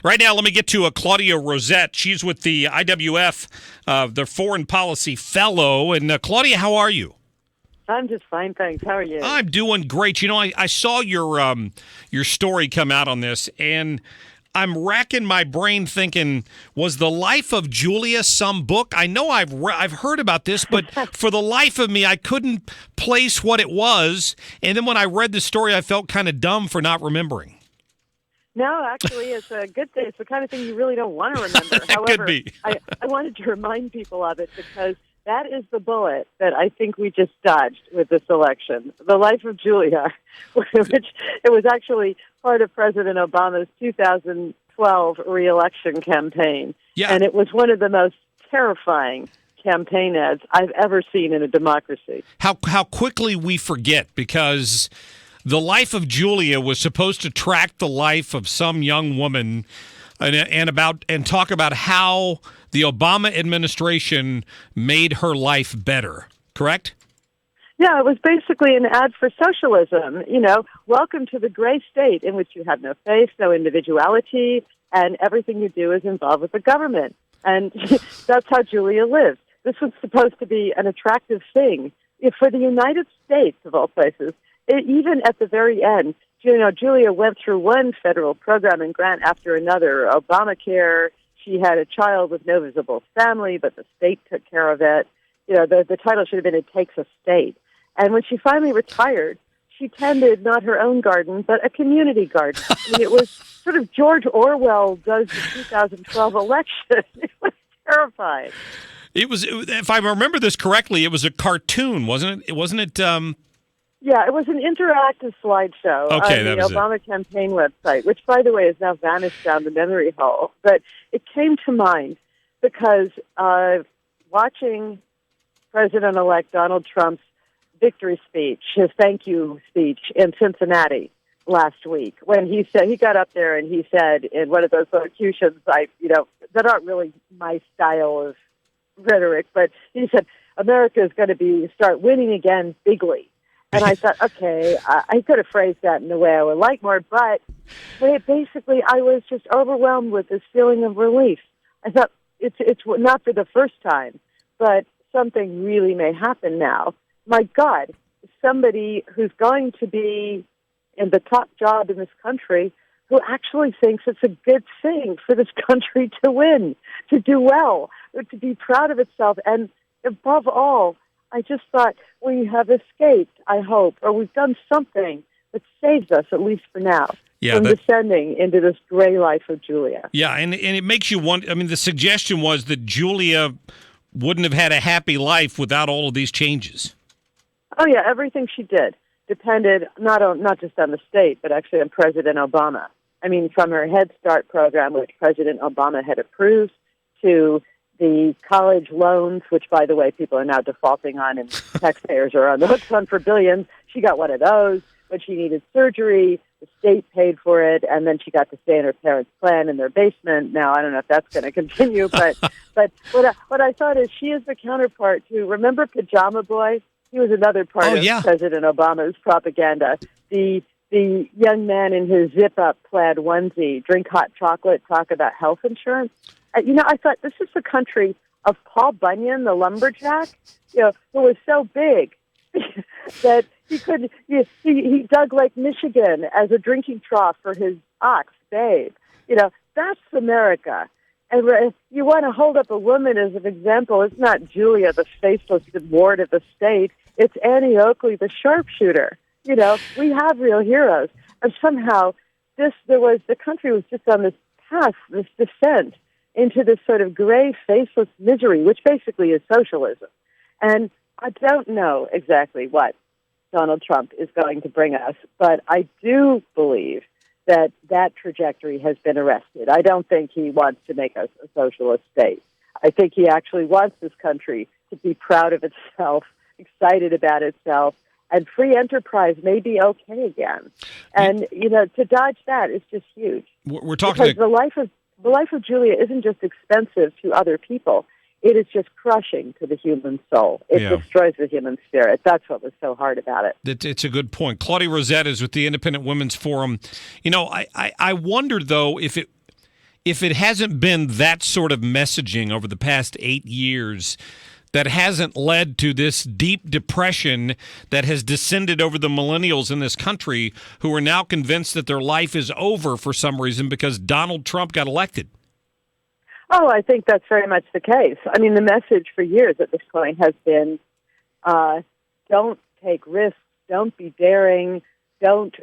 Right now, let me get to Claudia Rosette. She's with the IWF, the Foreign Policy Fellow. And Claudia, how are you? I'm just fine, thanks. How are you? I'm doing great. You know, I saw your story come out on this, and I'm racking my brain thinking, was the life of Julia some book? I know I've heard about this, but for the life of me, I couldn't place what it was. And then when I read the story, I felt kind of dumb for not remembering. No, actually, it's a good thing. It's the kind of thing you really don't want to remember. However, could be. I wanted to remind people of it because that is the bullet that I think we just dodged with this election. The life of Julia, which it was actually part of President Obama's 2012 re-election campaign. Yeah. And it was one of the most terrifying campaign ads I've ever seen in a democracy. How quickly we forget, because the life of Julia was supposed to track the life of some young woman and talk about how the Obama administration made her life better, correct? Yeah, it was basically an ad for socialism. You know, welcome to the gray state in which you have no faith, no individuality, and everything you do is involved with the government. And that's how Julia lived. This was supposed to be an attractive thing. For the United States, of all places, even at the very end, you know, Julia went through one federal program and grant after another. Obamacare, she had a child with no visible family, but the state took care of it. You know, the title should have been It Takes a State. And when she finally retired, she tended not her own garden, but a community garden. I mean, it was sort of George Orwell does the 2012 election. It was terrifying. It was, if I remember this correctly, it was a cartoon, wasn't it? Wasn't it? Yeah, it was an interactive slideshow on the Obama campaign website, which, by the way, has now vanished down the memory hole. But it came to mind because watching President-elect Donald Trump's victory speech, his thank you speech in Cincinnati last week, when he got up there and he said in one of those locutions, that aren't really my style of rhetoric, but he said, America is going to start winning again bigly. And I thought, okay, I could have phrased that in a way I would like more, but basically I was just overwhelmed with this feeling of relief. I thought it's not for the first time, but something really may happen now. My God, somebody who's going to be in the top job in this country who actually thinks it's a good thing for this country to win, to do well, to be proud of itself, and above all, I just thought we have escaped, I hope, or we've done something that saves us, at least for now, from descending into this gray life of Julia. Yeah, and it makes you wonder. I mean, the suggestion was that Julia wouldn't have had a happy life without all of these changes. Oh, yeah, everything she did depended not just on the state, but actually on President Obama. I mean, from her Head Start program, which President Obama had approved, to the college loans, which, by the way, people are now defaulting on and taxpayers are on the hook on for billions. She got one of those, but she needed surgery. The state paid for it, and then she got to stay in her parents' plan in their basement. Now, I don't know if that's going to continue, but what I thought is she is the counterpart to, remember Pajama Boy? He was another part of President Obama's propaganda. The young man in his zip-up plaid onesie, drink hot chocolate, talk about health insurance. I thought this is the country of Paul Bunyan, the lumberjack, who was so big that he dug Lake Michigan as a drinking trough for his ox, Babe. That's America. And if you want to hold up a woman as an example, it's not Julia, the faceless ward of the state. It's Annie Oakley, the sharpshooter. We have real heroes. And somehow the country was just on this path, this descent into this sort of gray, faceless misery, which basically is socialism. And I don't know exactly what Donald Trump is going to bring us, but I do believe that trajectory has been arrested. I don't think he wants to make us a socialist state. I think he actually wants this country to be proud of itself, excited about itself, and free enterprise may be okay again. And, to dodge that is just huge. We're talking because the life of Julia isn't just expensive to other people. It is just crushing to the human soul. It destroys the human spirit. That's what was so hard about it. It's a good point. Claudia Rosette is with the Independent Women's Forum. I wonder, though, if if it hasn't been that sort of messaging over the past 8 years that hasn't led to this deep depression that has descended over the millennials in this country who are now convinced that their life is over for some reason because Donald Trump got elected. Oh, I think that's very much the case. I mean, the message for years at this point has been, don't take risks, don't be daring, don't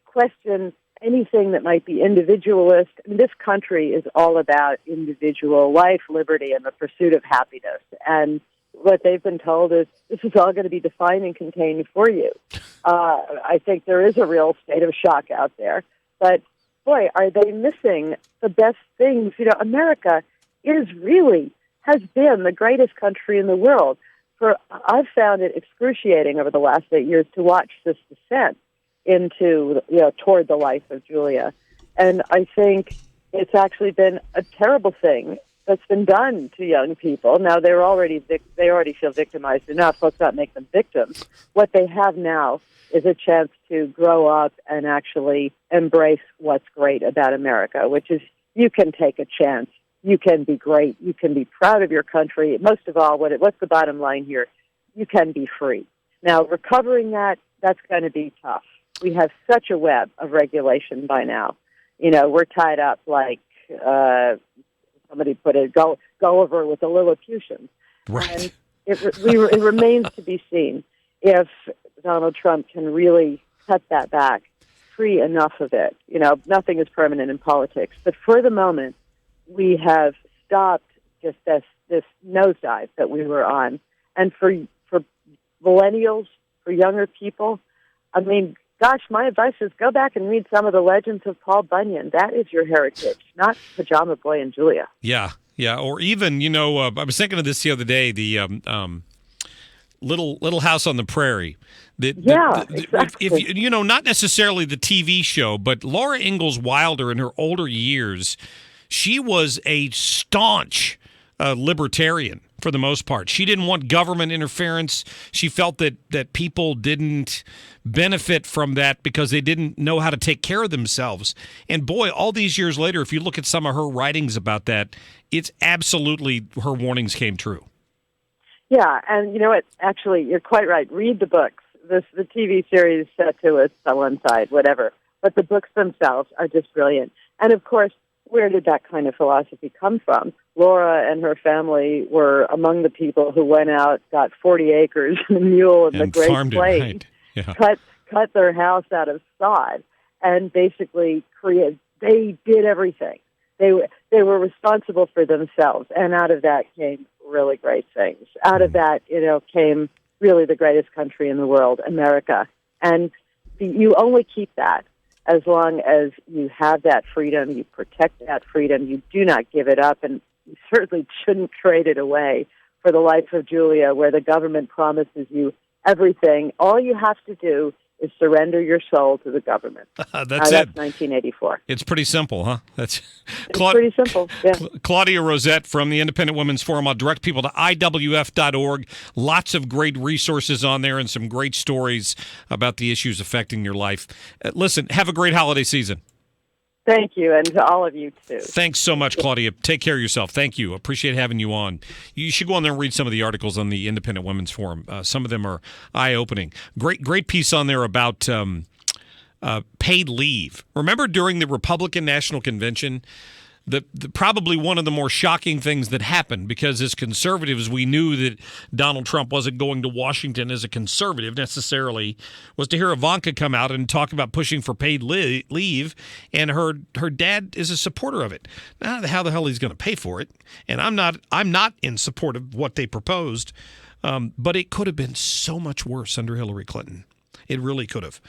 question anything that might be individualist. I mean, this country is all about individual life, liberty, and the pursuit of happiness. And what they've been told is this is all going to be defined and contained for you. I think there is a real state of shock out there. But, boy, are they missing the best things. You know, America has been the greatest country in the world. I've found it excruciating over the last 8 years to watch this descent into, toward the life of Julia. And I think it's actually been a terrible thing that's been done to young people. Now, they already feel victimized enough. Let's not make them victims. What they have now is a chance to grow up and actually embrace what's great about America, which is you can take a chance. You can be great. You can be proud of your country. Most of all, what's the bottom line here? You can be free. Now, recovering that's going to be tough. We have such a web of regulation by now. You know, we're tied up like somebody put it, Gulliver with the Lilliputians. Right. And it remains to be seen if Donald Trump can really cut that back, free enough of it. You know, nothing is permanent in politics. But for the moment, we have stopped just this nosedive that we were on. And for millennials, for younger people, I mean, gosh, my advice is go back and read some of the legends of Paul Bunyan. That is your heritage, not Pajama Boy and Julia. Yeah. Or even, I was thinking of this the other day, the Little House on the Prairie. Exactly. If not necessarily the TV show, but Laura Ingalls Wilder in her older years, she was a staunch libertarian for the most part. She didn't want government interference. She felt that people didn't benefit from that because they didn't know how to take care of themselves. And boy, all these years later, if you look at some of her writings about that, it's absolutely her warnings came true. Yeah, and you know what? Actually, you're quite right. Read the books. The TV series set to us on one side, whatever. But the books themselves are just brilliant. And of course, where did that kind of philosophy come from? Laura and her family were among the people who went out, got 40 acres and a mule in the Great Plains, right. Yeah. cut their house out of sod, and basically they did everything. They were responsible for themselves, and out of that came really great things. Out of that, came really the greatest country in the world, America. And you only keep that as long as you have that freedom, you protect that freedom, you do not give it up, and you certainly shouldn't trade it away for the life of Julia, where the government promises you everything. All you have to do is surrender your soul to the government. That's 1984. It's pretty simple, huh? It's pretty simple, yeah. Claudia Rosette from the Independent Women's Forum. I'll direct people to IWF.org. Lots of great resources on there and some great stories about the issues affecting your life. Listen, have a great holiday season. Thank you, and to all of you, too. Thanks so much, Claudia. Take care of yourself. Thank you. Appreciate having you on. You should go on there and read some of the articles on the Independent Women's Forum. Some of them are eye-opening. Great piece on there about paid leave. Remember during the Republican National Convention, the probably one of the more shocking things that happened, because as conservatives, we knew that Donald Trump wasn't going to Washington as a conservative necessarily, was to hear Ivanka come out and talk about pushing for paid leave, and her dad is a supporter of it. Now, how the hell he's going to pay for it? And I'm not in support of what they proposed, but it could have been so much worse under Hillary Clinton. It really could have.